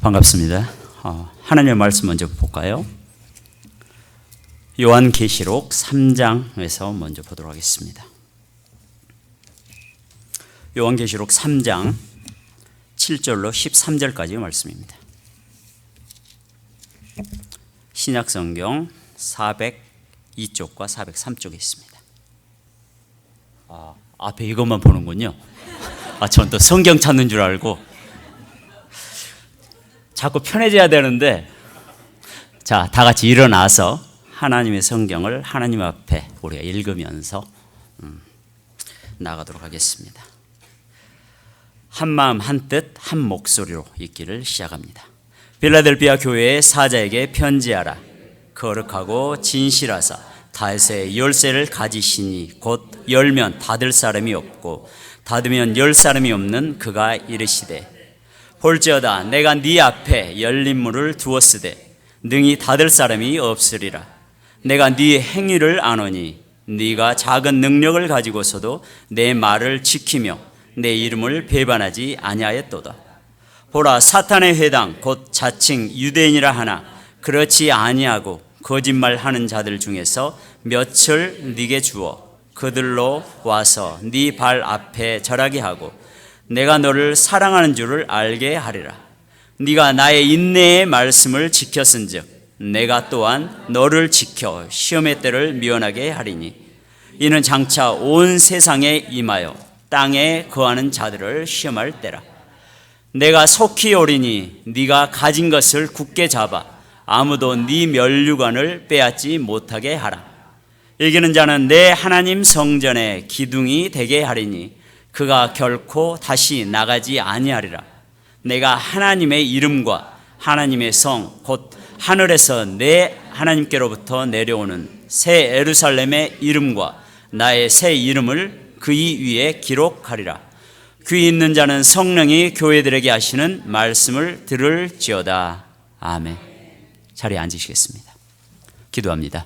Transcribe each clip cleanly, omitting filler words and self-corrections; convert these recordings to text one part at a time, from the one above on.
반갑습니다. 하나님의 말씀 먼저 볼까요? 요한계시록 3장에서 먼저 보도록 하겠습니다. 요한계시록 3장 7절로 13절까지의 말씀입니다. 신약성경 402쪽과 403쪽에 있습니다. 앞에 이것만 보는군요. 전 또 성경 찾는 줄 알고 자꾸 편해져야 되는데, 자, 다 같이 일어나서 하나님의 성경을 하나님 앞에 우리가 읽으면서 나가도록 하겠습니다. 한 마음 한 뜻 한 목소리로 읽기를 시작합니다. 빌라델비아 교회의 사자에게 편지하라. 거룩하고 진실하사 다윗의 열쇠를 가지시니 곧 열면 닫을 사람이 없고 닫으면 열 사람이 없는 그가 이르시되, 볼지어다 내가 네 앞에 열린 문을 두었으되 능히 닫을 사람이 없으리라. 내가 네 행위를 아노니 네가 작은 능력을 가지고서도 내 말을 지키며 내 이름을 배반하지 아니하였도다. 보라, 사탄의 회당 곧 자칭 유대인이라 하나 그렇지 아니하고 거짓말하는 자들 중에서 몇을 네게 주어 그들로 와서 네 발 앞에 절하게 하고 내가 너를 사랑하는 줄을 알게 하리라. 네가 나의 인내의 말씀을 지켰은즉 내가 또한 너를 지켜 시험의 때를 미원하게 하리니 이는 장차 온 세상에 임하여 땅에 거하는 자들을 시험할 때라. 내가 속히 오리니 네가 가진 것을 굳게 잡아 아무도 네 면류관을 빼앗지 못하게 하라. 이기는 자는 내 하나님 성전의 기둥이 되게 하리니 그가 결코 다시 나가지 아니하리라. 내가 하나님의 이름과 하나님의 성 곧 하늘에서 내 하나님께로부터 내려오는 새 예루살렘의 이름과 나의 새 이름을 그의 위에 기록하리라. 귀 있는 자는 성령이 교회들에게 하시는 말씀을 들을지어다. 아멘. 자리에 앉으시겠습니다. 기도합니다.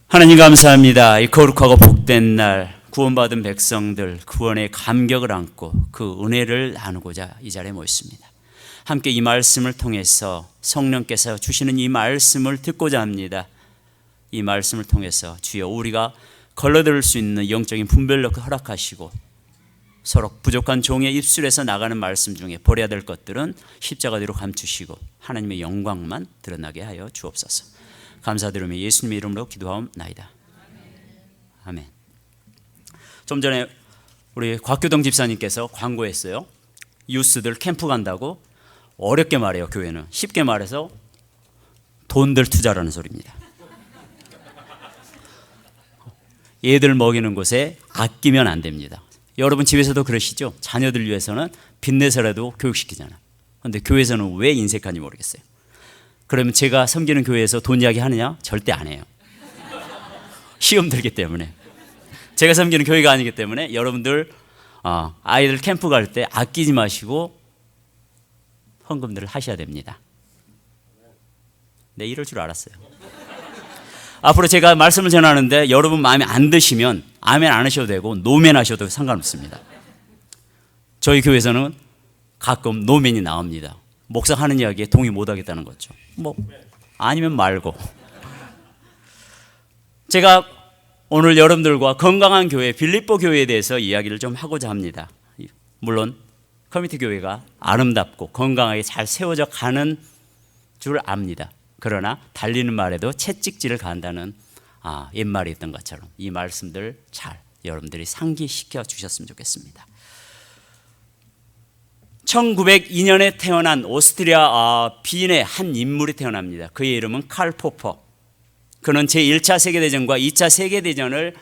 하나님 감사합니다. 이 거룩하고 복된 날 구원받은 백성들 구원의 감격을 안고 그 은혜를 나누고자 이 자리에 모였습니다. 함께 이 말씀을 통해서 성령께서 주시는 이 말씀을 듣고자 합니다. 이 말씀을 통해서 주여 우리가 걸러들을 수 있는 영적인 분별력을 허락하시고 서로 부족한 종의 입술에서 나가는 말씀 중에 버려야 될 것들은 십자가 뒤로 감추시고 하나님의 영광만 드러나게 하여 주옵소서. 감사드리며 예수님의 이름으로 기도하옵나이다. 아멘. 좀 전에 우리 곽규동 집사님께서 광고했어요. 유스들 캠프 간다고. 어렵게 말해요. 교회는 쉽게 말해서 돈들 투자라는 소리입니다. 얘들 먹이는 곳에 아끼면 안 됩니다. 여러분 집에서도 그러시죠? 자녀들 위해서는 빚내서라도 교육시키잖아. 그런데 교회에서는 왜 인색한지 모르겠어요. 그러면 제가 섬기는 교회에서 돈 이야기 하느냐? 절대 안 해요. 시험 들기 때문에. 제가 섬기는 교회가 아니기 때문에 여러분들 아이들 캠프 갈 때 아끼지 마시고 헌금들을 하셔야 됩니다. 네, 이럴 줄 알았어요. 앞으로 제가 말씀을 전하는데 여러분 마음에 안 드시면 아멘 안 하셔도 되고 노멘 하셔도 상관없습니다. 저희 교회에서는 가끔 노멘이 나옵니다. 목사 하는 이야기에 동의 못 하겠다는 거죠. 뭐 아니면 말고. 제가 오늘 여러분들과 건강한 교회 빌립보 교회에 대해서 이야기를 좀 하고자 합니다. 물론 커뮤니티 교회가 아름답고 건강하게 잘 세워져 가는 줄 압니다. 그러나 달리는 말에도 채찍질을 간다는 옛말이 있던 것처럼 이 말씀들 잘 여러분들이 상기시켜 주셨으면 좋겠습니다. 1902년에 태어난 오스트리아 빈의 한 인물이 태어납니다. 그의 이름은 칼 포퍼. 그는 제1차 세계대전과 2차 세계대전을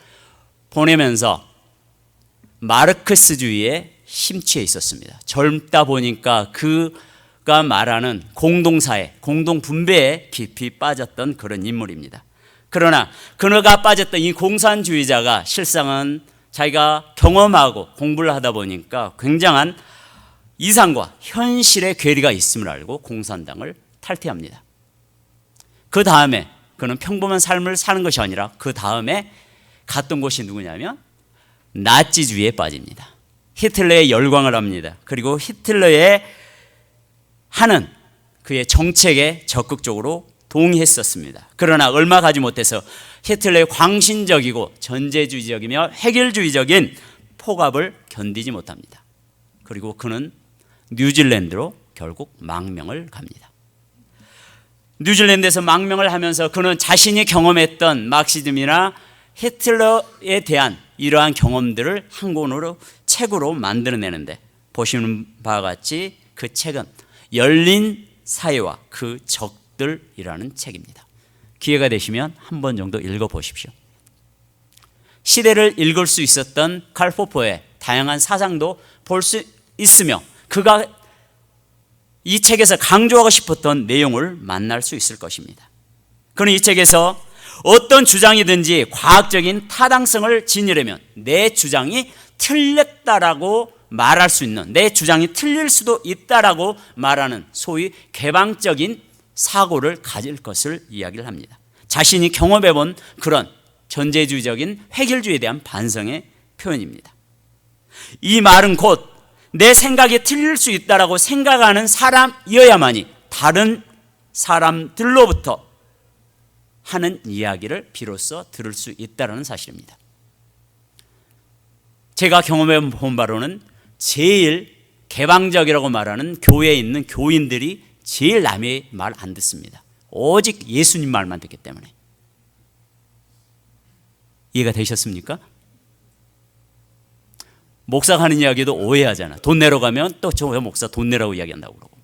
보내면서 마르크스주의에 심취해 있었습니다. 젊다 보니까 그가 말하는 공동사회, 공동분배에 깊이 빠졌던 그런 인물입니다. 그러나 그가 빠졌던 이 공산주의자가 실상은 자기가 경험하고 공부를 하다 보니까 굉장한 이상과 현실의 괴리가 있음을 알고 공산당을 탈퇴합니다. 그 다음에 그는 평범한 삶을 사는 것이 아니라 그 다음에 갔던 곳이 누구냐면 나치주의에 빠집니다. 히틀러에 열광을 합니다. 그리고 히틀러의 하는 그의 정책에 적극적으로 동의했었습니다. 그러나 얼마 가지 못해서 히틀러의 광신적이고 전제주의적이며 획일주의적인 폭압을 견디지 못합니다. 그리고 그는 뉴질랜드로 결국 망명을 갑니다. 뉴질랜드에서 망명을 하면서 그는 자신이 경험했던 마르크시즘이나 히틀러에 대한 이러한 경험들을 한 권으로 책으로 만들어내는데, 보시는 바와 같이 그 책은 열린 사회와 그 적들이라는 책입니다. 기회가 되시면 한 번 정도 읽어보십시오. 시대를 읽을 수 있었던 칼 포퍼의 다양한 사상도 볼 수 있으며 그가 이 책에서 강조하고 싶었던 내용을 만날 수 있을 것입니다. 그는 이 책에서 어떤 주장이든지 과학적인 타당성을 지니려면 내 주장이 틀렸다라고 말할 수 있는, 내 주장이 틀릴 수도 있다라고 말하는 소위 개방적인 사고를 가질 것을 이야기를 합니다. 자신이 경험해본 그런 전제주의적인 획일주의에 대한 반성의 표현입니다. 이 말은 곧 내 생각이 틀릴 수 있다라고 생각하는 사람이어야만이 다른 사람들로부터 하는 이야기를 비로소 들을 수 있다는 사실입니다. 제가 경험해 본 바로는 제일 개방적이라고 말하는 교회에 있는 교인들이 제일 남의 말 안 듣습니다. 오직 예수님 말만 듣기 때문에. 이해가 되셨습니까? 목사가 하는 이야기도 오해하잖아. 돈 내러 가면 또 저 목사 돈 내라고 이야기한다고 그러고,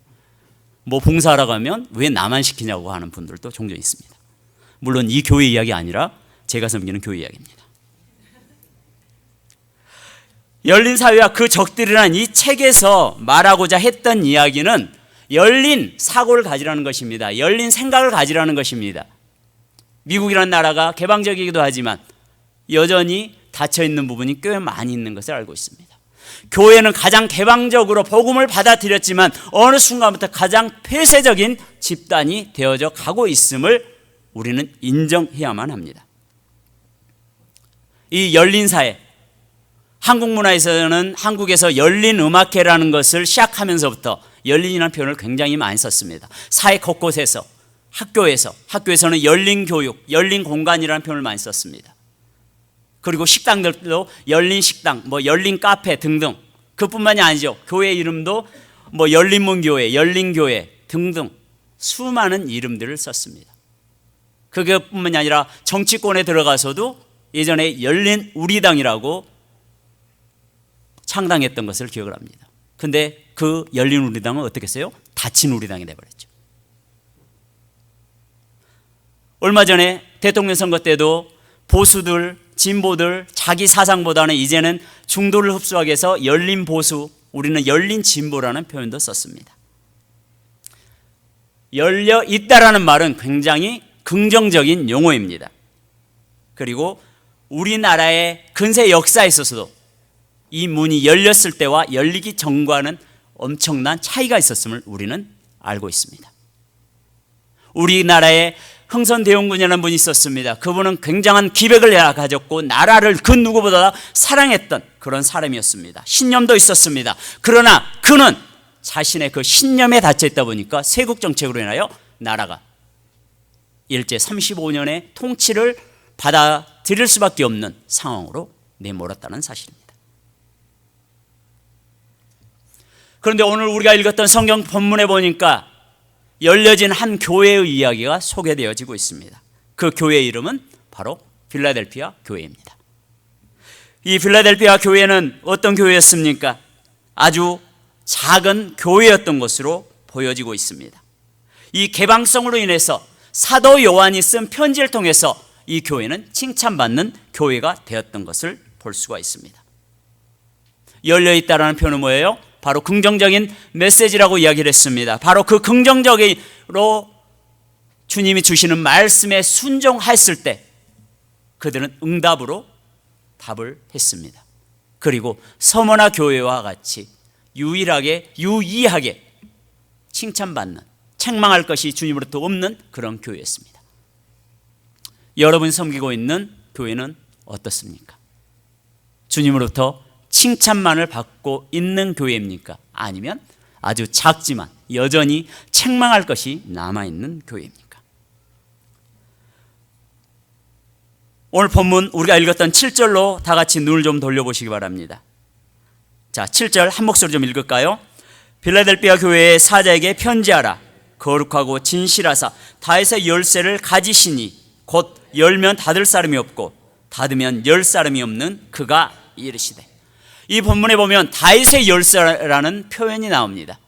뭐 봉사하러 가면 왜 나만 시키냐고 하는 분들도 종종 있습니다. 물론 이 교회 이야기 아니라 제가 섬기는 교회 이야기입니다. 열린 사회와 그 적들이라는 이 책에서 말하고자 했던 이야기는 열린 사고를 가지라는 것입니다. 열린 생각을 가지라는 것입니다. 미국이라는 나라가 개방적이기도 하지만 여전히 닫혀있는 부분이 꽤 많이 있는 것을 알고 있습니다. 교회는 가장 개방적으로 복음을 받아들였지만 어느 순간부터 가장 폐쇄적인 집단이 되어져 가고 있음을 우리는 인정해야만 합니다. 이 열린 사회, 한국 문화에서는 한국에서 열린 음악회라는 것을 시작하면서부터 열린이라는 표현을 굉장히 많이 썼습니다. 사회 곳곳에서, 학교에서는 열린 교육, 열린 공간이라는 표현을 많이 썼습니다. 그리고 식당들도 열린 식당, 뭐 열린 카페 등등. 그뿐만이 아니죠. 교회 이름도 뭐 열린문 교회, 열린 교회 등등 수많은 이름들을 썼습니다. 그것뿐만이 아니라 정치권에 들어가서도 예전에 열린 우리당이라고 창당했던 것을 기억을 합니다. 근데 그 열린 우리당은 어떻게 했어요? 닫힌 우리당이 돼버렸죠. 얼마 전에 대통령 선거 때도 보수들, 진보들, 자기 사상보다는 이제는 중도를 흡수하기 위해서 열린 보수, 우리는 열린 진보라는 표현도 썼습니다. 열려 있다라는 말은 굉장히 긍정적인 용어입니다. 그리고 우리나라의 근세 역사에 있어서도 이 문이 열렸을 때와 열리기 전과는 엄청난 차이가 있었음을 우리는 알고 있습니다. 우리나라에 흥선대원군이라는 분이 있었습니다. 그분은 굉장한 기백을 가졌고 나라를 그 누구보다 사랑했던 그런 사람이었습니다. 신념도 있었습니다. 그러나 그는 자신의 그 신념에 닫혀 있다 보니까 세국 정책으로 인하여 나라가 일제 35년의 통치를 받아들일 수밖에 없는 상황으로 내몰았다는 사실입니다. 그런데 오늘 우리가 읽었던 성경 본문에 보니까 열려진 한 교회의 이야기가 소개되어지고 있습니다. 그 교회의 이름은 바로 필라델피아 교회입니다. 이 필라델피아 교회는 어떤 교회였습니까? 아주 작은 교회였던 것으로 보여지고 있습니다. 이 개방성으로 인해서 사도 요한이 쓴 편지를 통해서 이 교회는 칭찬받는 교회가 되었던 것을 볼 수가 있습니다. 열려있다라는 표현은 뭐예요? 바로 긍정적인 메시지라고 이야기를 했습니다. 바로 그 긍정적으로 주님이 주시는 말씀에 순종했을 때 그들은 응답으로 답을 했습니다. 그리고 서머나 교회와 같이 유일하게 유의하게 칭찬받는, 책망할 것이 주님으로부터 없는 그런 교회였습니다. 여러분이 섬기고 있는 교회는 어떻습니까? 주님으로부터 칭찬만을 받고 있는 교회입니까? 아니면 아주 작지만 여전히 책망할 것이 남아있는 교회입니까? 오늘 본문 우리가 읽었던 7절로 다 같이 눈을 좀 돌려보시기 바랍니다. 자, 7절 한 목소리 좀 읽을까요? 빌라델비아 교회의 사자에게 편지하라. 거룩하고 진실하사 다윗의 열쇠를 가지시니 곧 열면 닫을 사람이 없고 닫으면 열 사람이 없는 그가 이르시되. 이 본문에 보면 다윗의 열쇠라는 표현이 나옵니다.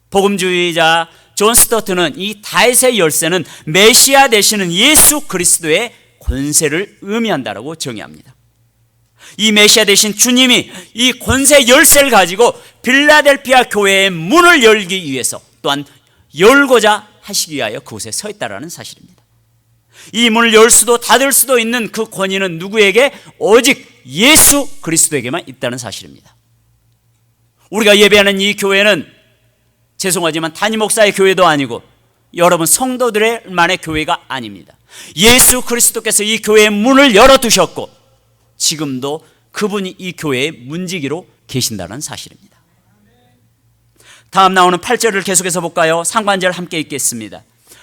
복음주의자 존 스토트는 이 다윗의 열쇠는 메시아 되시는 예수 그리스도의 권세를 의미한다라고 정의합니다. 이 메시아 되신 주님이 이 권세 열쇠를 가지고 빌라델피아 교회의 문을 열기 위해서 또한 열고자 하시기 위하여 그곳에 서 있다라는 사실입니다. 이 문을 열 수도 닫을 수도 있는 그 권위는 누구에게? 오직 예수 그리스도에게만 있다는 사실입니다. 우리가 예배하는 이 교회는 죄송하지만 단임 목사의 교회도 아니고 여러분 성도들만의 교회가 아닙니다. 예수 그리스도께서 이 교회의 문을 열어두셨고 지금도 그분이 이 교회의 문지기로 계신다는 사실입니다. 다음 나오는 8절을 계속해서 볼까요? 상반절 함께 읽겠습니다.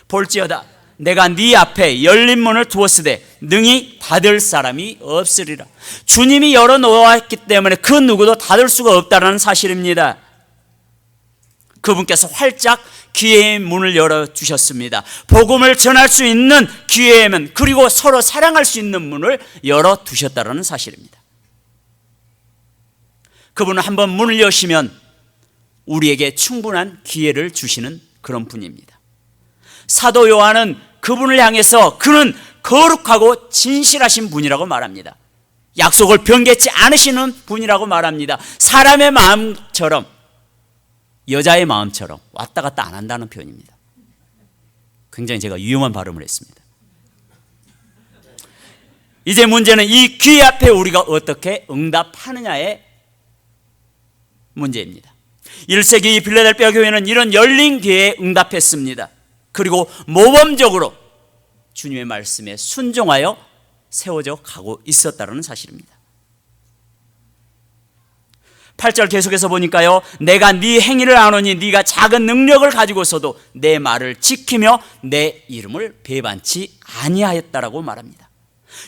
볼지어다 내가 네 앞에 열린 문을 두었으되 능히 닫을 사람이 없으리라. 주님이 열어놓았기 때문에 그 누구도 닫을 수가 없다는 사실입니다. 그분께서 활짝 기회의 문을 열어주셨습니다. 복음을 전할 수 있는 기회의 문, 그리고 서로 사랑할 수 있는 문을 열어두셨다는 사실입니다. 그분은 한번 문을 여시면 우리에게 충분한 기회를 주시는 그런 분입니다. 사도 요한은 그분을 향해서 그는 거룩하고 진실하신 분이라고 말합니다. 약속을 변개치 않으시는 분이라고 말합니다. 사람의 마음처럼 여자의 마음처럼 왔다 갔다 안 한다는 표현입니다. 굉장히 제가 위험한 발음을 했습니다. 이제 문제는 이 기회 앞에 우리가 어떻게 응답하느냐의 문제입니다. 1세기 빌라델피아 교회는 이런 열린 기회에 응답했습니다. 그리고 모범적으로 주님의 말씀에 순종하여 세워져 가고 있었다는 사실입니다. 8절 계속해서 보니까요, 내가 네 행위를 아노니 네가 작은 능력을 가지고서도 내 말을 지키며 내 이름을 배반치 아니하였다라고 말합니다.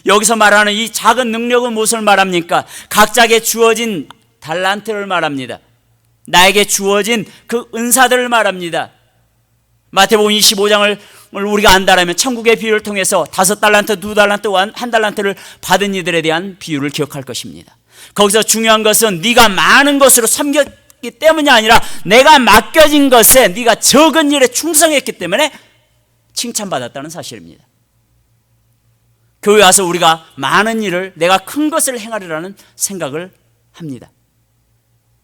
여기서 말하는 이 작은 능력은 무엇을 말합니까? 각자에게 주어진 달란트를 말합니다. 나에게 주어진 그 은사들을 말합니다. 마태복음 25장을 우리가 안다라면 천국의 비유를 통해서 5달란트, 2달란트, 1달란트를 받은 이들에 대한 비유를 기억할 것입니다. 거기서 중요한 것은 네가 많은 것으로 섬겼기 때문이 아니라 내가 맡겨진 것에 네가 적은 일에 충성했기 때문에 칭찬받았다는 사실입니다. 교회 와서 우리가 많은 일을 내가 큰 것을 행하리라는 생각을 합니다.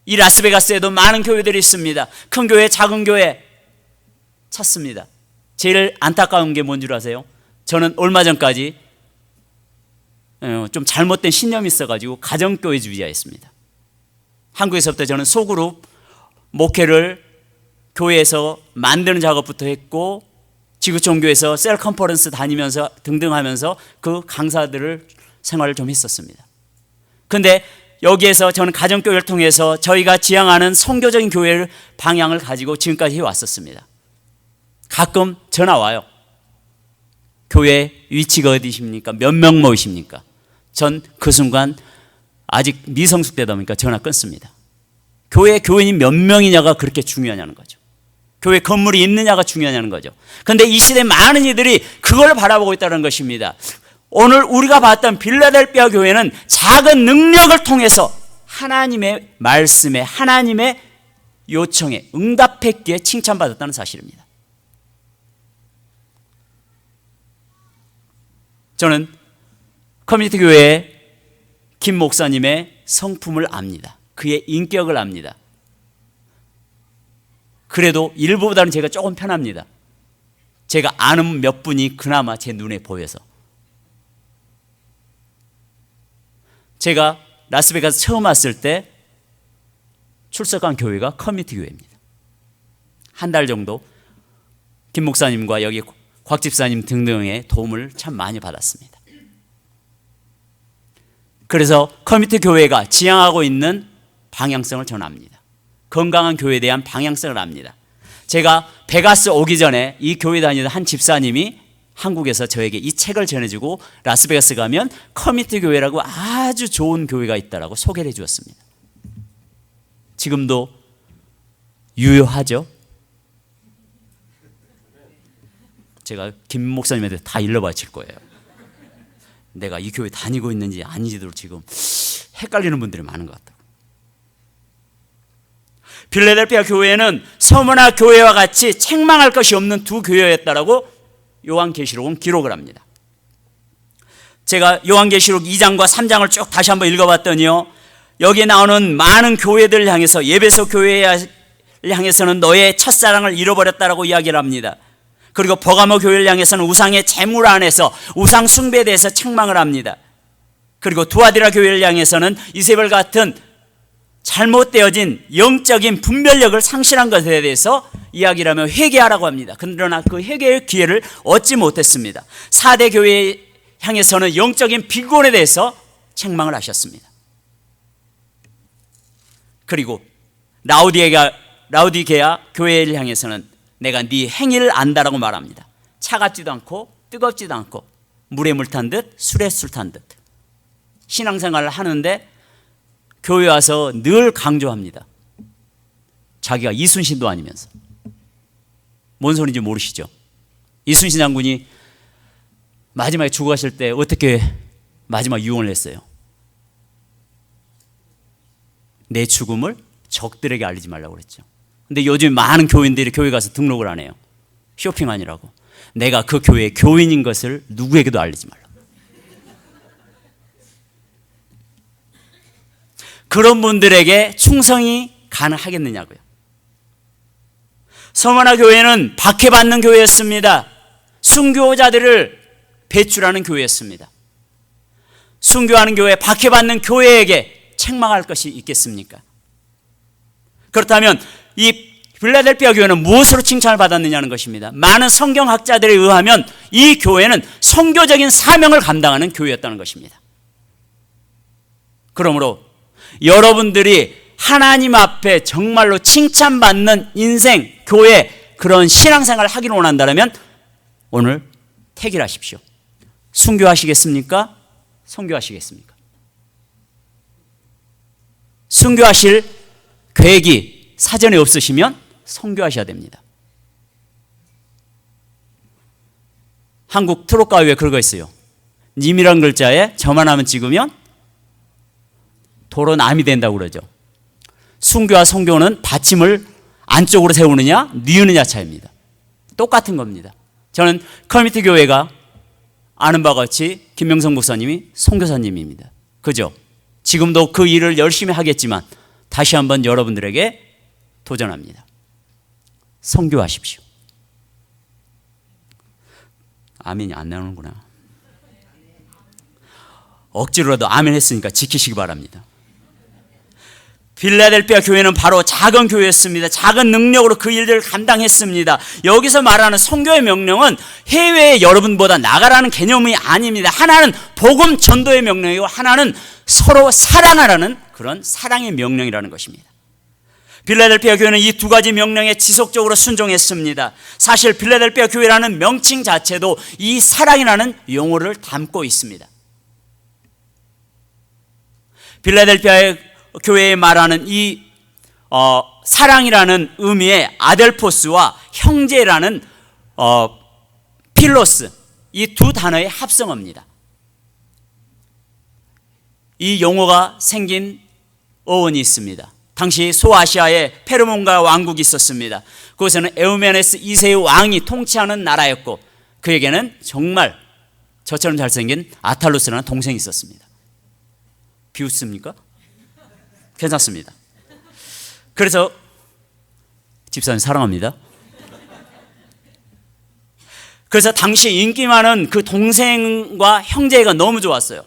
이 라스베가스에도 많은 교회들이 있습니다. 큰 교회, 작은 교회 찾습니다. 제일 안타까운 게 뭔 줄 아세요? 저는 얼마 전까지 좀 잘못된 신념이 있어가지고 가정교회주의자였습니다. 한국에서부터 저는 소그룹 목회를 교회에서 만드는 작업부터 했고 지구촌교회에서 셀 컨퍼런스 다니면서 등등 하면서 그 강사들을 생활을 좀 했었습니다. 그런데 여기에서 저는 가정교회를 통해서 저희가 지향하는 선교적인 교회를 방향을 가지고 지금까지 해왔었습니다. 가끔 전화 와요. 교회 위치가 어디십니까? 몇 명 모이십니까? 전 그 순간 아직 미성숙되다 보니까 전화 끊습니다. 교회 교인이 몇 명이냐가 그렇게 중요하냐는 거죠. 교회 건물이 있느냐가 중요하냐는 거죠. 그런데 이 시대 많은 이들이 그걸 바라보고 있다는 것입니다. 오늘 우리가 봤던 빌라델피아 교회는 작은 능력을 통해서 하나님의 말씀에 하나님의 요청에 응답했기에 칭찬받았다는 사실입니다. 저는 커뮤니티 교회의 김 목사님의 성품을 압니다. 그의 인격을 압니다. 그래도 일부보다는 제가 조금 편합니다. 제가 아는 몇 분이 그나마 제 눈에 보여서. 제가 라스베가스 처음 왔을 때 출석한 교회가 커뮤니티 교회입니다. 한 달 정도 김 목사님과 여기 곽 집사님 등등의 도움을 참 많이 받았습니다. 그래서 커뮤니티 교회가 지향하고 있는 방향성을 저는 압니다. 건강한 교회에 대한 방향성을 압니다. 제가 베가스 오기 전에 이 교회 다니던 한 집사님이 한국에서 저에게 이 책을 전해주고 라스베가스 가면 커미티 교회라고 아주 좋은 교회가 있다라고 소개를 해 주었습니다. 지금도 유효하죠? 제가 김 목사님한테 다 일러바칠 거예요. 내가 이 교회 다니고 있는지 아닌지도 지금 헷갈리는 분들이 많은 것 같다고. 빌라델피아 교회는 서머나 교회와 같이 책망할 것이 없는 두 교회였다라고 요한계시록은 기록을 합니다. 제가 요한계시록 2장과 3장을 쭉 다시 한번 읽어봤더니요, 여기에 나오는 많은 교회들을 향해서, 예배소 교회를 향해서는 너의 첫사랑을 잃어버렸다라고 이야기를 합니다. 그리고 버가모 교회를 향해서는 우상의 제물 안에서 우상 숭배에 대해서 책망을 합니다. 그리고 두아디라 교회를 향해서는 이세벨 같은 잘못되어진 영적인 분별력을 상실한 것에 대해서 이야기를 하며 회개하라고 합니다. 그러나 그 회개의 기회를 얻지 못했습니다. 4대 교회에 향해서는 영적인 비곤에 대해서 책망을 하셨습니다. 그리고 라우디게아 교회를 향해서는 내가 네 행위를 안다라고 말합니다. 차갑지도 않고 뜨겁지도 않고 물에 물 탄 듯 술에 술 탄 듯. 신앙생활을 하는데 교회 와서 늘 강조합니다. 자기가 이순신도 아니면서. 뭔 소리인지 모르시죠? 이순신 장군이 마지막에 죽어가실 때 어떻게 마지막 유언을 했어요? 내 죽음을 적들에게 알리지 말라고 그랬죠. 근데 요즘 많은 교인들이 교회 가서 등록을 안 해요. 쇼핑 아니라고. 내가 그 교회의 교인인 것을 누구에게도 알리지 말라고. 그런 분들에게 충성이 가능하겠느냐고요. 서머나 교회는 박해받는 교회였습니다. 순교자들을 배출하는 교회였습니다. 순교하는 교회, 박해받는 교회에게 책망할 것이 있겠습니까? 그렇다면 이 빌라델피아 교회는 무엇으로 칭찬을 받았느냐는 것입니다. 많은 성경학자들에 의하면 이 교회는 선교적인 사명을 감당하는 교회였다는 것입니다. 그러므로 여러분들이 하나님 앞에 정말로 칭찬받는 인생, 교회, 그런 신앙생활을 하기를 원한다면 오늘 택일하십시오. 순교하시겠습니까? 선교하시겠습니까? 순교하실 계획이 사전에 없으시면 선교하셔야 됩니다. 한국 트롯가요에 그런 거 있어요. 님이란 글자에 점 하나만 찍으면 도로 남이 된다고 그러죠. 순교와 선교는 받침을 안쪽으로 세우느냐 뉘우느냐 차이입니다. 똑같은 겁니다. 저는 커뮤니티 교회가 아는 바와 같이 김명성 목사님이 선교사님입니다. 그죠? 지금도 그 일을 열심히 하겠지만 다시 한번 여러분들에게 도전합니다. 선교하십시오. 아멘이 안 나오는구나. 억지로라도 아멘 했으니까 지키시기 바랍니다. 빌라델피아 교회는 바로 작은 교회였습니다. 작은 능력으로 그 일들을 감당했습니다. 여기서 말하는 선교의 명령은 해외에 여러분보다 나가라는 개념이 아닙니다. 하나는 복음 전도의 명령이고 하나는 서로 사랑하라는 그런 사랑의 명령이라는 것입니다. 빌라델피아 교회는 이 두 가지 명령에 지속적으로 순종했습니다. 사실 빌라델피아 교회라는 명칭 자체도 이 사랑이라는 용어를 담고 있습니다. 필라델피아 교회에 말하는 이 사랑이라는 의미의 아델포스와 형제라는 필로스, 이 두 단어의 합성어입니다. 이 용어가 생긴 어원이 있습니다. 당시 소아시아에 페르몬가 왕국이 있었습니다. 그곳에는 에우메네스 2세의 왕이 통치하는 나라였고 그에게는 정말 저처럼 잘생긴 아탈로스라는 동생이 있었습니다. 비웃습니까? 괜찮습니다. 그래서 집사님 사랑합니다. 그래서 당시 인기 많은 그 동생과 형제가 너무 좋았어요.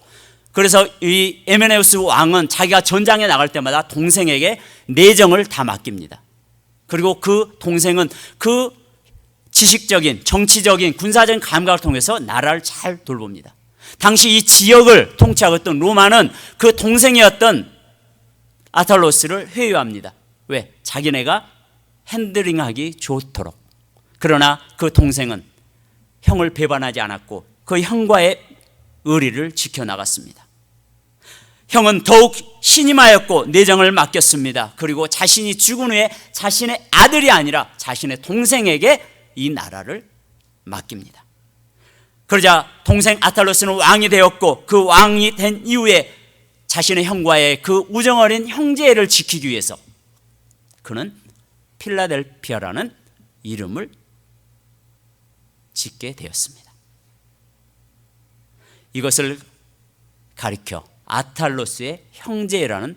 그래서 이 에메네우스 왕은 자기가 전장에 나갈 때마다 동생에게 내정을 다 맡깁니다. 그리고 그 동생은 그 지식적인, 정치적인, 군사적인 감각을 통해서 나라를 잘 돌봅니다. 당시 이 지역을 통치하고 있던 로마는 그 동생이었던 아탈로스를 회유합니다. 왜? 자기네가 핸들링하기 좋도록. 그러나 그 동생은 형을 배반하지 않았고 그 형과의 의리를 지켜나갔습니다. 형은 더욱 신임하였고 내정을 맡겼습니다. 그리고 자신이 죽은 후에 자신의 아들이 아니라 자신의 동생에게 이 나라를 맡깁니다. 그러자 동생 아탈로스는 왕이 되었고 그 왕이 된 이후에 자신의 형과의 그 우정어린 형제를 지키기 위해서 그는 필라델피아라는 이름을 짓게 되었습니다. 이것을 가리켜 아탈로스의 형제라는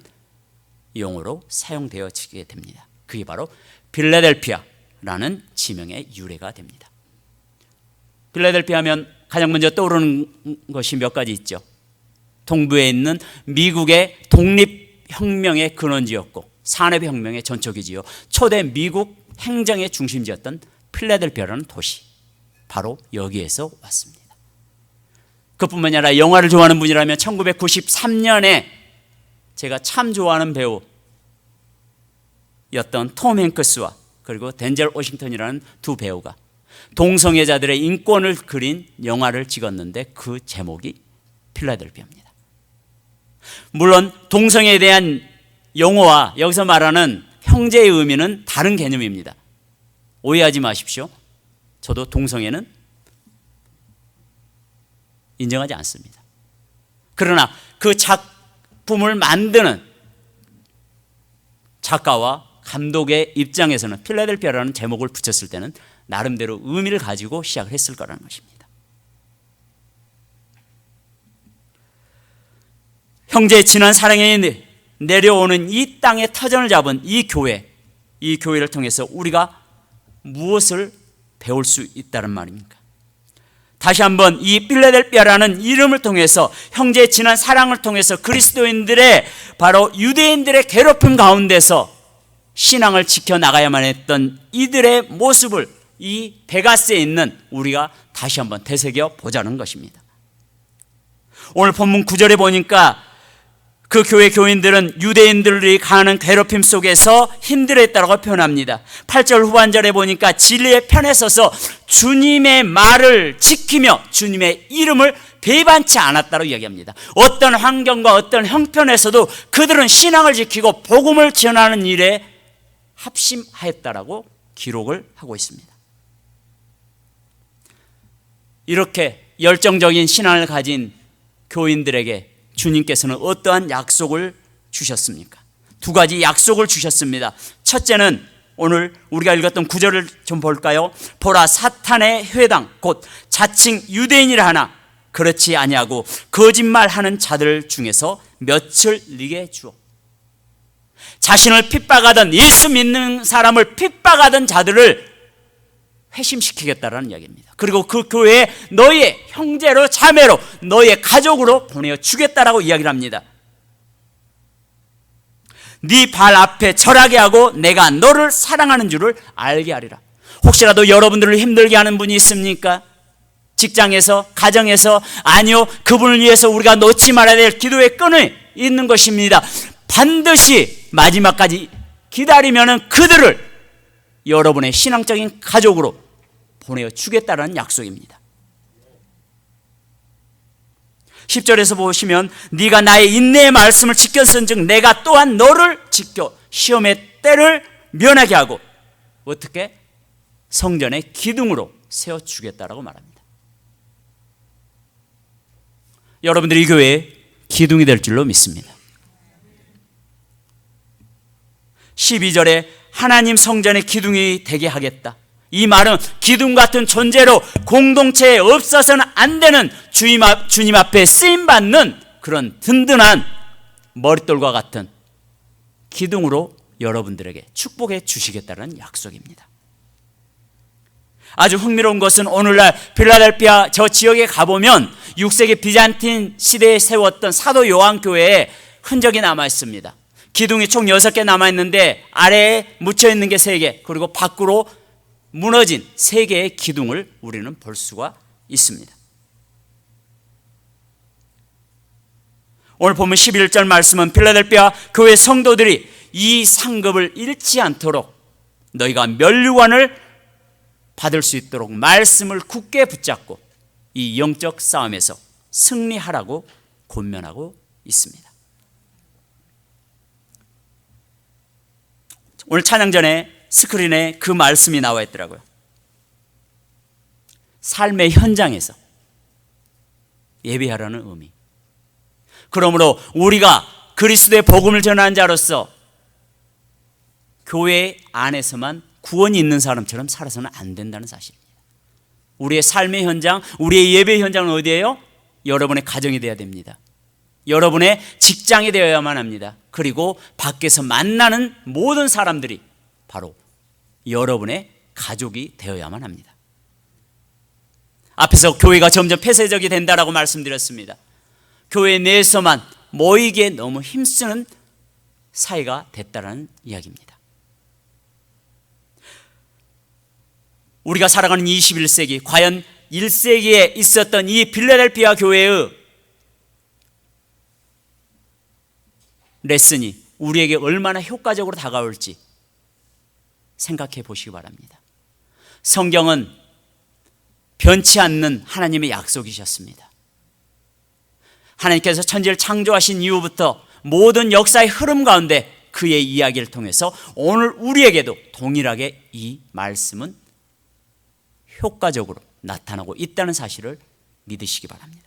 용어로 사용되어지게 됩니다. 그게 바로 필라델피아라는 지명의 유래가 됩니다. 필라델피아 하면 가장 먼저 떠오르는 것이 몇 가지 있죠. 동부에 있는 미국의 독립혁명의 근원지였고 산업혁명의 전초기지요, 초대 미국 행정의 중심지였던 필라델피아라는 도시, 바로 여기에서 왔습니다. 그뿐만이 아니라 영화를 좋아하는 분이라면 1993년에 제가 참 좋아하는 배우였던 톰 행크스와 그리고 덴젤 워싱턴이라는 두 배우가 동성애자들의 인권을 그린 영화를 찍었는데 그 제목이 필라델피아입니다. 물론 동성애에 대한 용어와 여기서 말하는 형제의 의미는 다른 개념입니다. 오해하지 마십시오. 저도 동성애는 인정하지 않습니다. 그러나 그 작품을 만드는 작가와 감독의 입장에서는 필라델피아라는 제목을 붙였을 때는 나름대로 의미를 가지고 시작을 했을 거라는 것입니다. 형제의 진한 사랑이 내려오는 이 땅의 터전을 잡은 이 교회를 통해서 우리가 무엇을 배울 수 있다는 말입니까? 다시 한번 이 필라델피아라는 이름을 통해서 형제의 진한 사랑을 통해서 그리스도인들의 바로 유대인들의 괴롭힘 가운데서 신앙을 지켜나가야만 했던 이들의 모습을 이 베가스에 있는 우리가 다시 한번 되새겨 보자는 것입니다. 오늘 본문 9절에 보니까 그 교회 교인들은 유대인들이 가하는 괴롭힘 속에서 힘들어했다고 표현합니다. 8절 후반절에 보니까 진리의 편에 서서 주님의 말을 지키며 주님의 이름을 배반치 않았다고 이야기합니다. 어떤 환경과 어떤 형편에서도 그들은 신앙을 지키고 복음을 전하는 일에 합심하였다라고 기록을 하고 있습니다. 이렇게 열정적인 신앙을 가진 교인들에게 주님께서는 어떠한 약속을 주셨습니까? 두 가지 약속을 주셨습니다. 첫째는 오늘 우리가 읽었던 구절을 좀 볼까요? 보라, 사탄의 회당 곧 자칭 유대인이라 하나 그렇지 아니하고 거짓말하는 자들 중에서 몇을 네게 주어. 자신을 핍박하던, 예수 믿는 사람을 핍박하던 자들을 회심시키겠다라는 이야기입니다. 그리고 그 교회에 너희의 형제로 자매로 너희의 가족으로 보내어 주겠다라고 이야기를 합니다. 네 발 앞에 절하게 하고 내가 너를 사랑하는 줄을 알게 하리라. 혹시라도 여러분들을 힘들게 하는 분이 있습니까? 직장에서, 가정에서, 아니요, 그분을 위해서 우리가 놓지 말아야 될 기도의 끈이 있는 것입니다. 반드시 마지막까지 기다리면 그들을 여러분의 신앙적인 가족으로 보내어 주겠다는 약속입니다. 10절에서 보시면 네가 나의 인내의 말씀을 지켰은즉 내가 또한 너를 지켜 시험의 때를 면하게 하고 어떻게? 성전의 기둥으로 세워주겠다라고 말합니다. 여러분들이 이 교회에 기둥이 될 줄로 믿습니다. 12절에 하나님 성전의 기둥이 되게 하겠다. 이 말은 기둥 같은 존재로 공동체에 없어서는 안 되는 주님 앞에 쓰임받는 그런 든든한 머릿돌과 같은 기둥으로 여러분들에게 축복해 주시겠다는 약속입니다. 아주 흥미로운 것은 오늘날 필라델피아 저 지역에 가보면 6세기 비잔틴 시대에 세웠던 사도 요한교회에 흔적이 남아있습니다. 기둥이 총 6개 남아있는데 아래에 묻혀있는 게 3개, 그리고 밖으로 무너진 3개의 기둥을 우리는 볼 수가 있습니다. 오늘 보면 11절 말씀은 필라델피아 교회 성도들이 이 상급을 잃지 않도록 너희가 면류관을 받을 수 있도록 말씀을 굳게 붙잡고 이 영적 싸움에서 승리하라고 권면하고 있습니다. 오늘 찬양 전에 스크린에 그 말씀이 나와 있더라고요. 삶의 현장에서 예배하라는 의미. 그러므로 우리가 그리스도의 복음을 전하는 자로서 교회 안에서만 구원이 있는 사람처럼 살아서는 안 된다는 사실입니다. 우리의 삶의 현장, 우리의 예배 현장은 어디예요? 여러분의 가정이 되어야 됩니다. 여러분의 직장이 되어야만 합니다. 그리고 밖에서 만나는 모든 사람들이 바로 여러분의 가족이 되어야만 합니다. 앞에서 교회가 점점 폐쇄적이 된다라고 말씀드렸습니다. 교회 내에서만 모이기에 너무 힘쓰는 사회가 됐다는 이야기입니다. 우리가 살아가는 21세기, 과연 1세기에 있었던 이 빌라델피아 교회의 레슨이 우리에게 얼마나 효과적으로 다가올지 생각해 보시기 바랍니다. 성경은 변치 않는 하나님의 약속이셨습니다. 하나님께서 천지를 창조하신 이후부터 모든 역사의 흐름 가운데 그의 이야기를 통해서 오늘 우리에게도 동일하게 이 말씀은 효과적으로 나타나고 있다는 사실을 믿으시기 바랍니다.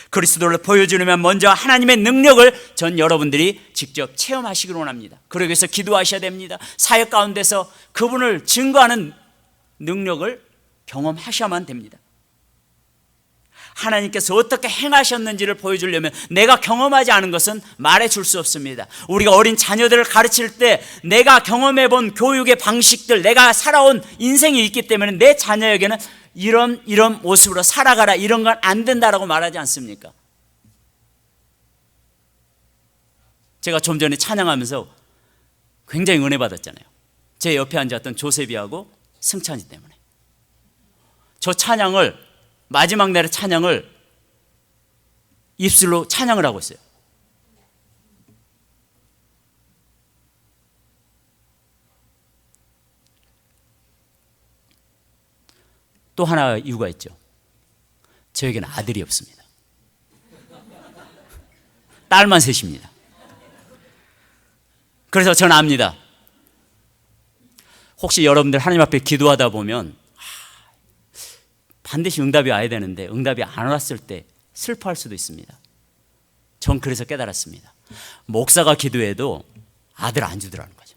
그리스도를 보여주려면 먼저 하나님의 능력을 전 여러분들이 직접 체험하시기를 원합니다. 그러기 위해서 기도하셔야 됩니다. 사역 가운데서 그분을 증거하는 능력을 경험하셔야만 됩니다. 하나님께서 어떻게 행하셨는지를 보여주려면 내가 경험하지 않은 것은 말해줄 수 없습니다. 우리가 어린 자녀들을 가르칠 때 내가 경험해본 교육의 방식들, 내가 살아온 인생이 있기 때문에 내 자녀에게는 이런 모습으로 살아가라, 이런 건 안 된다라고 말하지 않습니까? 제가 좀 전에 찬양하면서 굉장히 은혜 받았잖아요. 제 옆에 앉았던 조세비하고 승찬이 때문에. 저 찬양을, 마지막 날의 찬양을 입술로 찬양을 하고 있어요. 또 하나 이유가 있죠. 저에게는 아들이 없습니다. 딸만 셋입니다. 그래서 저는 압니다. 혹시 여러분들 하나님 앞에 기도하다 보면 반드시 응답이 와야 되는데 응답이 안 왔을 때 슬퍼할 수도 있습니다. 전 그래서 깨달았습니다. 목사가 기도해도 아들 안 주더라는 거죠.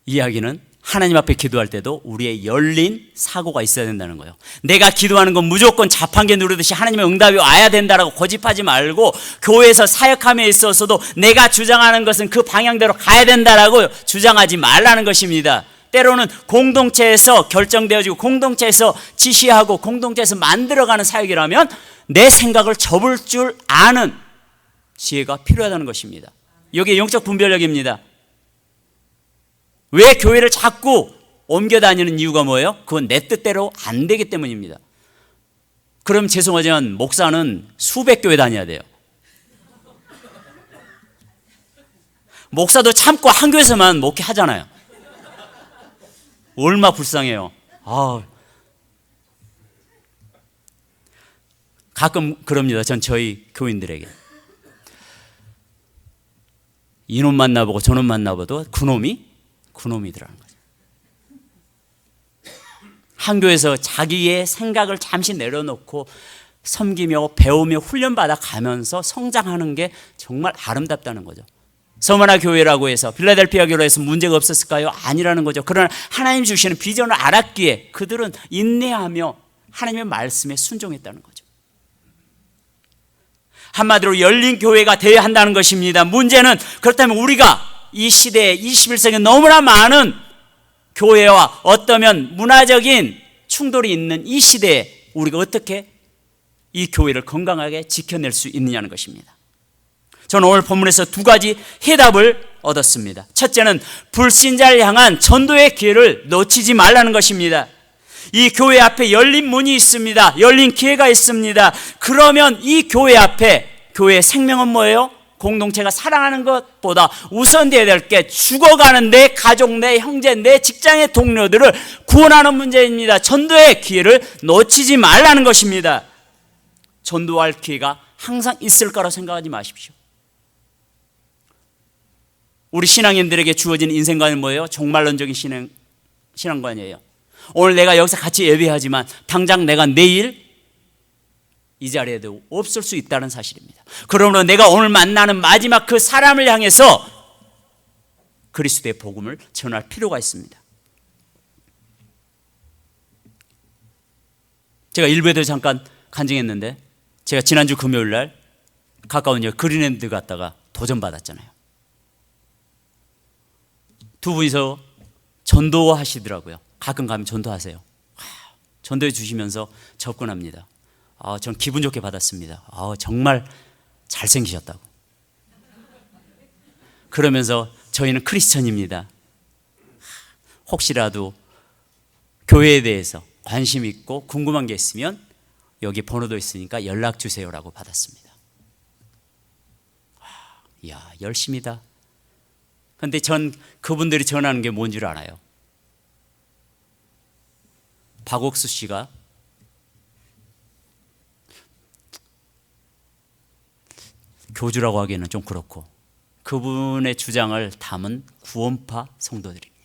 이야기는 하나님 앞에 기도할 때도 우리의 열린 사고가 있어야 된다는 거예요. 내가 기도하는 건 무조건 자판기 누르듯이 하나님의 응답이 와야 된다라고 고집하지 말고, 교회에서 사역함에 있어서도 내가 주장하는 것은 그 방향대로 가야 된다라고 주장하지 말라는 것입니다. 때로는 공동체에서 결정되어지고 공동체에서 지시하고 공동체에서 만들어가는 사역이라면 내 생각을 접을 줄 아는 지혜가 필요하다는 것입니다. 이게 영적 분별력입니다. 왜 교회를 자꾸 옮겨 다니는 이유가 뭐예요? 그건 내 뜻대로 안 되기 때문입니다. 그럼 죄송하지만 목사는 수백 교회 다녀야 돼요. 목사도 참고 한 교회에서만 목회하잖아요. 얼마 불쌍해요. 가끔 그럽니다. 전 저희 교인들에게. 이놈 만나보고 저놈 만나봐도 그놈이더라는 거죠. 한 교회에서 자기의 생각을 잠시 내려놓고 섬기며 배우며 훈련받아 가면서 성장하는 게 정말 아름답다는 거죠. 서머나 교회라고 해서 빌라델피아 교회에서 문제가 없었을까요? 아니라는 거죠. 그러나 하나님 주시는 비전을 알았기에 그들은 인내하며 하나님의 말씀에 순종했다는 거죠. 한마디로 열린 교회가 되어야 한다는 것입니다. 문제는 그렇다면 우리가 이 시대에 21세기에 너무나 많은 교회와 어떠면 문화적인 충돌이 있는 이 시대에 우리가 어떻게 이 교회를 건강하게 지켜낼 수 있느냐는 것입니다. 저는 오늘 본문에서 두 가지 해답을 얻었습니다. 첫째는 불신자를 향한 전도의 기회를 놓치지 말라는 것입니다. 이 교회 앞에 열린 문이 있습니다. 열린 기회가 있습니다. 그러면 이 교회 앞에, 교회의 생명은 뭐예요? 공동체가 사랑하는 것보다 우선되어야 될 게 죽어가는 내 가족, 내 형제, 내 직장의 동료들을 구원하는 문제입니다. 전도의 기회를 놓치지 말라는 것입니다. 전도할 기회가 항상 있을 거라고 생각하지 마십시오. 우리 신앙인들에게 주어진 인생관은 뭐예요? 종말론적인 신앙관이에요. 오늘 내가 여기서 같이 예배하지만 당장 내가 내일 이 자리에도 없을 수 있다는 사실입니다. 그러므로 내가 오늘 만나는 마지막 그 사람을 향해서 그리스도의 복음을 전할 필요가 있습니다. 제가 일부에도 잠깐 간증했는데, 제가 지난주 금요일 날 가까운 그린랜드 갔다가 도전받았잖아요. 두 분이서 전도하시더라고요. 가끔 가면 전도하세요. 전도해 주시면서 접근합니다. 전 기분 좋게 받았습니다. 정말 잘생기셨다고. 그러면서 저희는 크리스천입니다. 혹시라도 교회에 대해서 관심 있고 궁금한 게 있으면 여기 번호도 있으니까 연락 주세요라고 받았습니다. 이야, 열심이다. 근데 전 그분들이 전하는 게 뭔 줄 알아요? 박옥수 씨가 교주라고 하기에는 좀 그렇고, 그분의 주장을 담은 구원파 성도들입니다.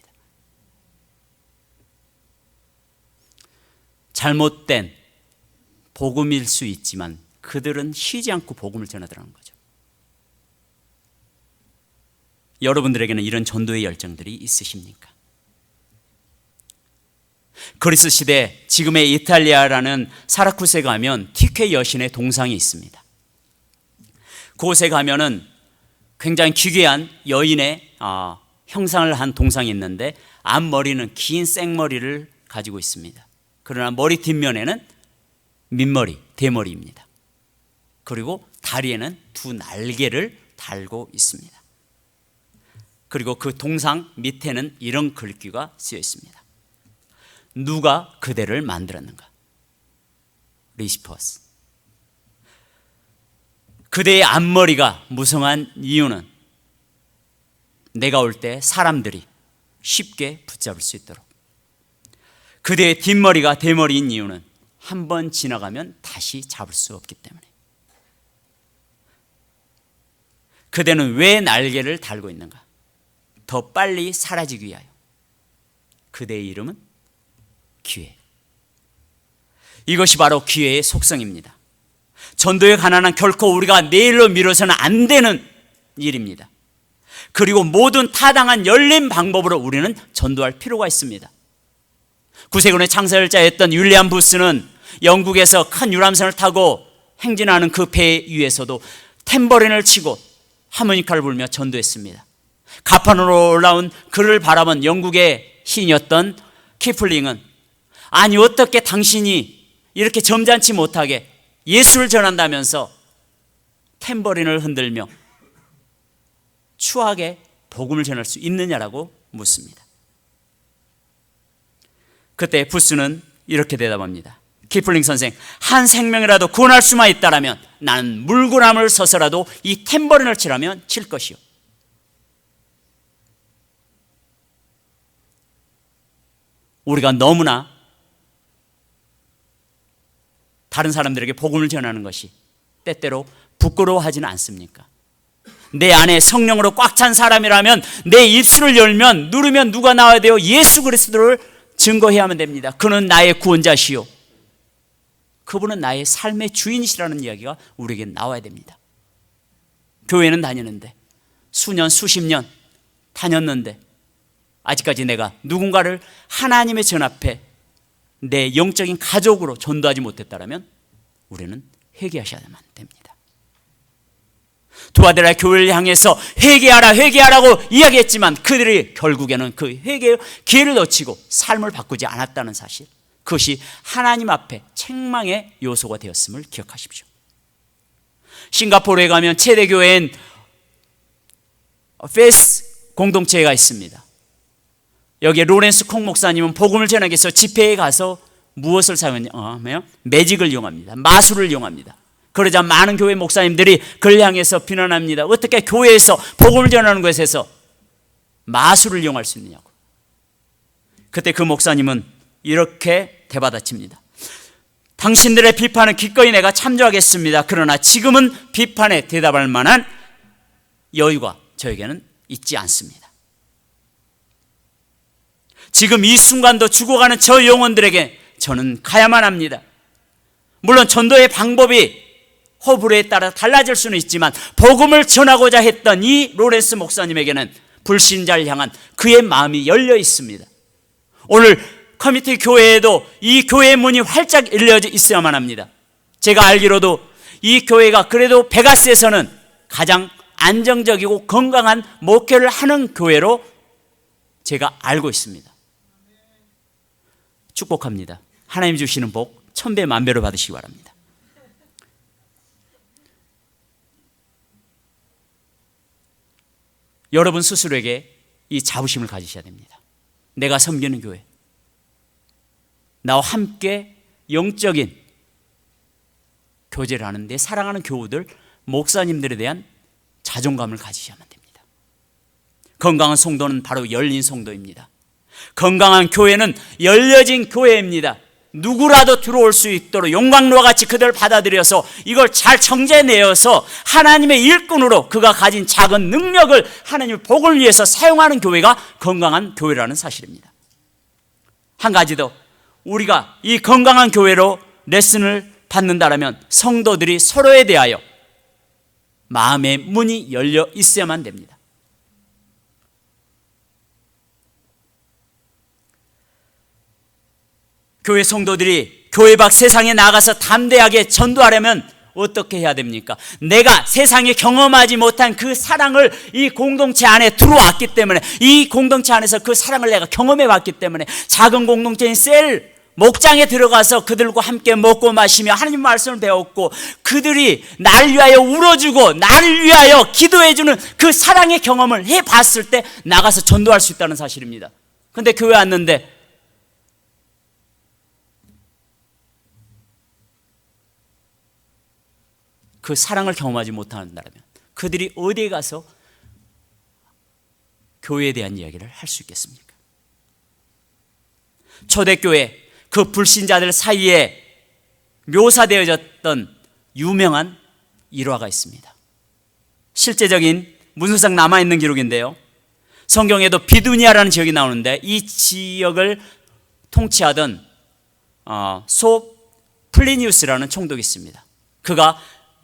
잘못된 복음일 수 있지만 그들은 쉬지 않고 복음을 전하더라는 거죠. 여러분들에게는 이런 전도의 열정들이 있으십니까? 그리스 시대, 지금의 이탈리아라는 사라쿠스에 가면 티케 여신의 동상이 있습니다. 그곳에 가면은 굉장히 기괴한 여인의 형상을 한 동상이 있는데, 앞머리는 긴 생머리를 가지고 있습니다. 그러나 머리 뒷면에는 민머리, 대머리입니다. 그리고 다리에는 두 날개를 달고 있습니다. 그리고 그 동상 밑에는 이런 글귀가 쓰여 있습니다. 누가 그대를 만들었는가? 리시퍼스. 그대의 앞머리가 무성한 이유는 내가 올 때 사람들이 쉽게 붙잡을 수 있도록, 그대의 뒷머리가 대머리인 이유는 한 번 지나가면 다시 잡을 수 없기 때문에. 그대는 왜 날개를 달고 있는가? 더 빨리 사라지기 위하여. 그대의 이름은 기회. 이것이 바로 기회의 속성입니다. 전도의 가난은 결코 우리가 내일로 미뤄서는 안 되는 일입니다. 그리고 모든 타당한 열린 방법으로 우리는 전도할 필요가 있습니다. 구세군의 창설자였던 윌리엄 부스는 영국에서 큰 유람선을 타고 행진하는 그 배 위에서도 탬버린을 치고 하모니카를 불며 전도했습니다. 가판으로 올라온 그를 바라본 영국의 시인이었던 키플링은, 아니 어떻게 당신이 이렇게 점잖지 못하게 예수를 전한다면서 탬버린을 흔들며 추하게 복음을 전할 수 있느냐라고 묻습니다. 그때 부스는 이렇게 대답합니다. 키플링 선생, 한 생명이라도 구원할 수만 있다라면 나는 물구나무를 서서라도 이 탬버린을 치라면 칠 것이요. 우리가 너무나 다른 사람들에게 복음을 전하는 것이 때때로 부끄러워하지는 않습니까? 내 안에 성령으로 꽉 찬 사람이라면 내 입술을 열면, 누르면 누가 나와야 돼요? 예수 그리스도를 증거해야만 됩니다. 그는 나의 구원자시요, 그분은 나의 삶의 주인이시라는 이야기가 우리에게 나와야 됩니다. 교회는 다니는데, 수년 수십 년 다녔는데 아직까지 내가 누군가를 하나님의 전 앞에 내 영적인 가족으로 전도하지 못했다면 우리는 회개하셔야만 됩니다. 두아데라 교회를 향해서 회개하라 회개하라고 이야기했지만 그들이 결국에는 그 회개의 기회를 놓치고 삶을 바꾸지 않았다는 사실, 그것이 하나님 앞에 책망의 요소가 되었음을 기억하십시오. 싱가포르에 가면 최대 교회인 페스 공동체가 있습니다. 여기에 로렌스 콩 목사님은 복음을 전하기 위해서 집회에 가서 무엇을 사용하냐면 매직을 이용합니다. 마술을 이용합니다. 그러자 많은 교회 목사님들이 그를 향해서 비난합니다. 어떻게 교회에서 복음을 전하는 것에서 마술을 이용할 수 있느냐고. 그때 그 목사님은 이렇게 대받아칩니다. 당신들의 비판은 기꺼이 내가 참조하겠습니다. 그러나 지금은 비판에 대답할 만한 여유가 저에게는 있지 않습니다. 지금 이 순간도 죽어가는 저 영혼들에게 저는 가야만 합니다. 물론 전도의 방법이 호불호에 따라 달라질 수는 있지만 복음을 전하고자 했던 이 로렌스 목사님에게는 불신자를 향한 그의 마음이 열려 있습니다. 오늘 커뮤니티 교회에도 이 교회의 문이 활짝 열려 있어야만 합니다. 제가 알기로도 이 교회가 그래도 베가스에서는 가장 안정적이고 건강한 목회를 하는 교회로 제가 알고 있습니다. 축복합니다. 하나님 주시는 복 1000배 만배로 받으시기 바랍니다. 여러분 스스로에게 이 자부심을 가지셔야 됩니다. 내가 섬기는 교회, 나와 함께 영적인 교제를 하는 내 사랑하는 교우들, 목사님들에 대한 자존감을 가지셔야만 됩니다. 건강한 성도는 바로 열린 성도입니다. 건강한 교회는 열려진 교회입니다. 누구라도 들어올 수 있도록 용광로와 같이 그들을 받아들여서 이걸 잘 정제내어서 하나님의 일꾼으로 그가 가진 작은 능력을 하나님의 복을 위해서 사용하는 교회가 건강한 교회라는 사실입니다. 한 가지 더, 우리가 이 건강한 교회로 레슨을 받는다라면 성도들이 서로에 대하여 마음의 문이 열려 있어야만 됩니다. 교회 성도들이 교회 밖 세상에 나가서 담대하게 전도하려면 어떻게 해야 됩니까? 내가 세상에 경험하지 못한 그 사랑을 이 공동체 안에 들어왔기 때문에, 이 공동체 안에서 그 사랑을 내가 경험해 봤기 때문에 작은 공동체인 셀 목장에 들어가서 그들과 함께 먹고 마시며 하나님 말씀을 배웠고, 그들이 날 위하여 울어주고 나를 위하여 기도해주는 그 사랑의 경험을 해봤을 때 나가서 전도할 수 있다는 사실입니다. 그런데 교회 왔는데 그 사랑을 경험하지 못한다면 그들이 어디에 가서 교회에 대한 이야기를 할 수 있겠습니까? 초대교회 그 불신자들 사이에 묘사되어졌던 유명한 일화가 있습니다. 실제적인 문서상 남아있는 기록인데요, 성경에도 비두니아라는 지역이 나오는데 이 지역을 통치하던 소 플리니우스라는 총독이 있습니다. 그가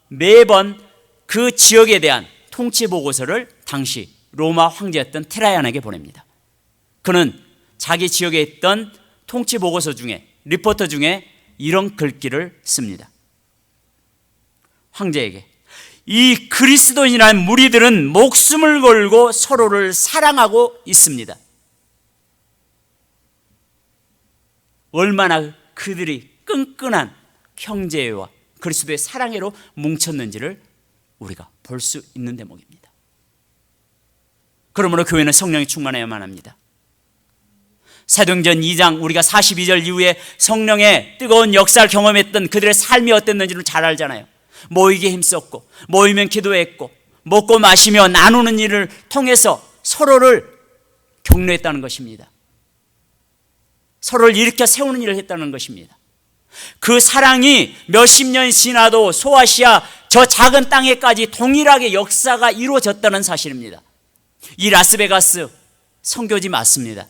매번 그 지역에 대한 통치 보고서를 당시 로마 황제였던 트라이안에게 보냅니다. 그는 자기 지역에 있던 통치 보고서 중에, 리포터 중에 이런 글귀를 씁니다. 황제에게, 이 그리스도인이라는 무리들은 목숨을 걸고 서로를 사랑하고 있습니다. 얼마나 그들이 끈끈한 형제와 그리스도의 사랑으로 뭉쳤는지를 우리가 볼 수 있는 대목입니다. 그러므로 교회는 성령이 충만해야만 합니다. 사도행전 2장 우리가 42절 이후에 성령의 뜨거운 역사를 경험했던 그들의 삶이 어땠는지를 잘 알잖아요. 모이기에 힘썼고, 모이면 기도했고, 먹고 마시며 나누는 일을 통해서 서로를 격려했다는 것입니다. 서로를 일으켜 세우는 일을 했다는 것입니다. 그 사랑이 몇십 년이 지나도 소아시아 저 작은 땅에까지 동일하게 역사가 이루어졌다는 사실입니다. 이 라스베가스 선교지 맞습니다.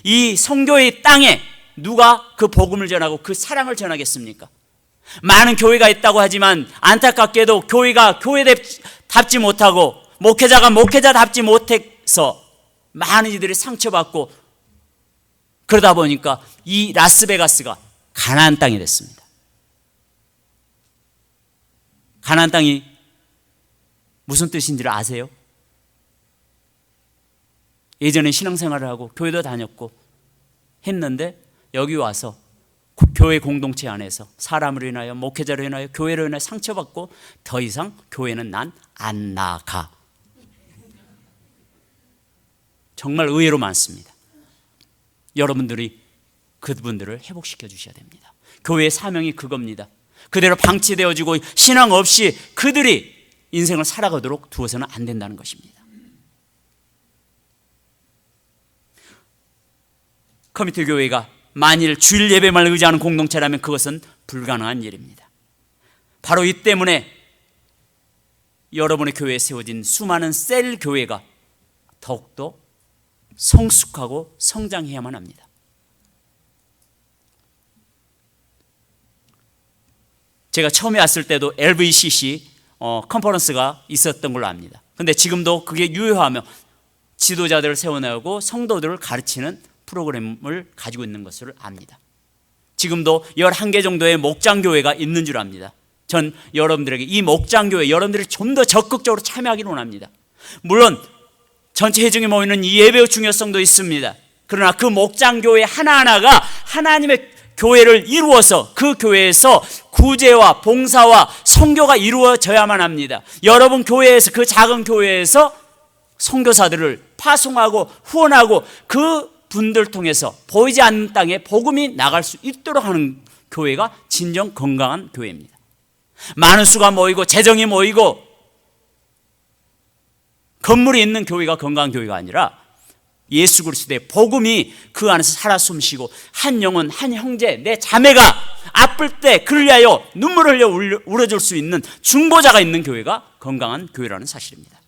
이 선교의 땅에 누가 그 복음을 전하고 그 사랑을 전하겠습니까? 많은 교회가 있다고 하지만 안타깝게도 교회가 교회답지 못하고 목회자가 목회자답지 못해서 많은 이들이 상처받고, 그러다 보니까 이 라스베가스가 가나안 땅이 됐습니다. 가나안 땅이 무슨 뜻인지를 아세요? 예전에 신앙생활을 하고 교회도 다녔고 했는데 여기 와서 교회 공동체 안에서 사람으로 인하여, 목회자로 인하여, 교회로 인하여 상처받고 더 이상 교회는 난 안 나가. 정말 의외로 많습니다. 여러분들이 그분들을 회복시켜 주셔야 됩니다. 교회의 사명이 그겁니다. 그대로 방치되어지고 신앙 없이 그들이 인생을 살아가도록 두어서는 안 된다는 것입니다. 커뮤니티 교회가 만일 주일 예배만 의지하는 공동체라면 그것은 불가능한 일입니다. 바로 이 때문에 여러분의 교회에 세워진 수많은 셀 교회가 더욱더 성숙하고 성장해야만 합니다. 제가 처음에 왔을 때도 LVCC 컨퍼런스가 있었던 걸로 압니다. 그런데 지금도 그게 유효하며 지도자들을 세워나가고 성도들을 가르치는 프로그램을 가지고 있는 것을 압니다. 지금도 11개 정도의 목장교회가 있는 줄 압니다. 전 여러분들에게 이 목장교회 여러분들이 좀 더 적극적으로 참여하기를 원합니다. 물론 전체 회중이 모이는 이 예배의 중요성도 있습니다. 그러나 그 목장교회 하나하나가 하나님의 교회를 이루어서 그 교회에서 구제와 봉사와 선교가 이루어져야만 합니다. 여러분 교회에서, 그 작은 교회에서 선교사들을 파송하고 후원하고 그 분들 통해서 보이지 않는 땅에 복음이 나갈 수 있도록 하는 교회가 진정 건강한 교회입니다. 많은 수가 모이고 재정이 모이고 건물이 있는 교회가 건강한 교회가 아니라 예수 그리스도의 복음이 그 안에서 살아 숨쉬고 한 영혼, 한 형제, 내 자매가 아플 때 그를 위하여 눈물을 흘려 울어줄 수 있는 중보자가 있는 교회가 건강한 교회라는 사실입니다.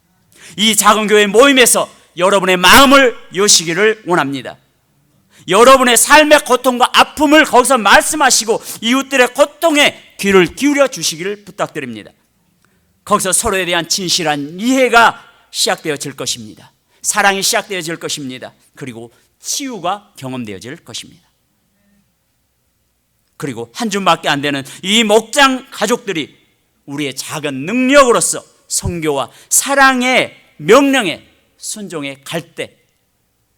이 작은 교회 모임에서 여러분의 마음을 여시기를 원합니다. 여러분의 삶의 고통과 아픔을 거기서 말씀하시고 이웃들의 고통에 귀를 기울여 주시기를 부탁드립니다. 거기서 서로에 대한 진실한 이해가 시작되어질 것입니다. 사랑이 시작되어질 것입니다. 그리고 치유가 경험되어질 것입니다. 그리고 한 줌밖에 안 되는 이 목장 가족들이 우리의 작은 능력으로서 선교와 사랑의 명령에 순종해 갈 때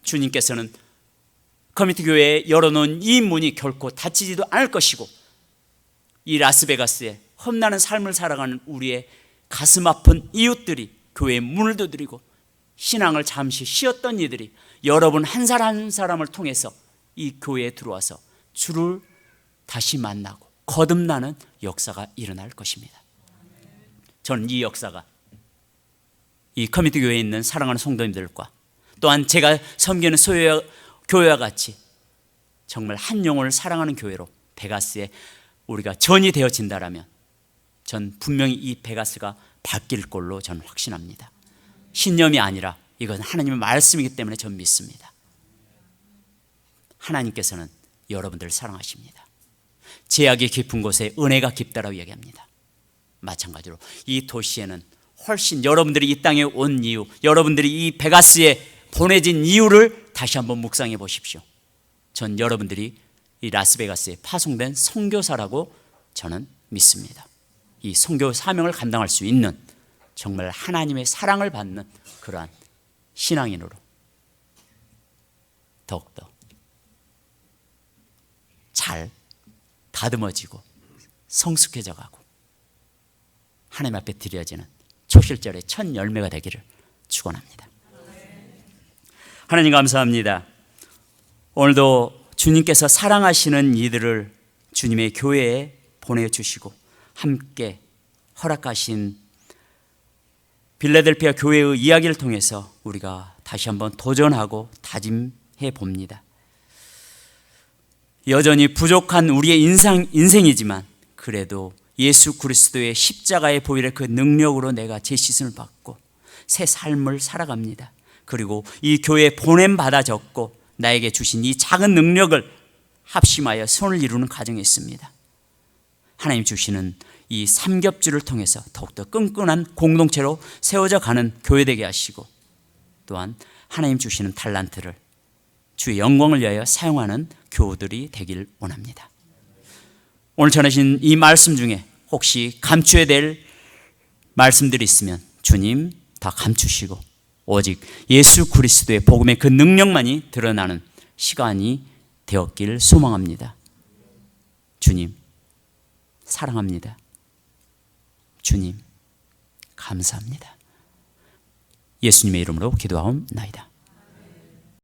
주님께서는 커뮤니티 교회에 열어놓은 이 문이 결코 닫히지도 않을 것이고 이 라스베가스에 험난한 삶을 살아가는 우리의 가슴 아픈 이웃들이 교회에 문을 두드리고 신앙을 잠시 쉬었던 이들이 여러분 한 사람 한 사람을 통해서 이 교회에 들어와서 주를 다시 만나고 거듭나는 역사가 일어날 것입니다. 저는 이 역사가 이 커뮤니티 교회에 있는 사랑하는 성도님들과 또한 제가 섬기는 교회와 같이 정말 한 영혼을 사랑하는 교회로 베가스에 우리가 전이 되어진다라면 전 분명히 이 베가스가 바뀔 걸로 저는 확신합니다. 신념이 아니라 이건 하나님의 말씀이기 때문에 전 믿습니다. 하나님께서는 여러분들을 사랑하십니다. 제약이 깊은 곳에 은혜가 깊다라고 이야기합니다. 마찬가지로 이 도시에는 훨씬 여러분들이 이 땅에 온 이유, 여러분들이 이 베가스에 보내진 이유를 다시 한번 묵상해 보십시오. 전 여러분들이 이 라스베가스에 파송된 선교사라고 저는 믿습니다. 이 선교 사명을 감당할 수 있는 정말 하나님의 사랑을 받는 그러한 신앙인으로 더욱더 잘 다듬어지고 성숙해져 가고 하나님 앞에 드려지는 초실절의 첫 열매가 되기를 축원합니다. 하나님 감사합니다. 오늘도 주님께서 사랑하시는 이들을 주님의 교회에 보내주시고 함께 허락하신 빌라델피아 교회의 이야기를 통해서 우리가 다시 한번 도전하고 다짐해 봅니다. 여전히 부족한 우리의 인생이지만 그래도 예수 그리스도의 십자가의 보혈의 그 능력으로 내가 제시선을 받고 새 삶을 살아갑니다. 그리고 이 교회에 보냄받아졌고 나에게 주신 이 작은 능력을 합심하여 선을 이루는 과정에 있습니다. 하나님 주시는 이 삼겹줄을 통해서 더욱더 끈끈한 공동체로 세워져 가는 교회 되게 하시고 또한 하나님 주시는 달란트를 주의 영광을 위하여 사용하는 교우들이 되길 원합니다. 오늘 전하신 이 말씀 중에 혹시 감추어야 될 말씀들이 있으면 주님 다 감추시고 오직 예수 그리스도의 복음의 그 능력만이 드러나는 시간이 되었길 소망합니다. 주님 사랑합니다. 주님 감사합니다. 예수님의 이름으로 기도하옵나이다.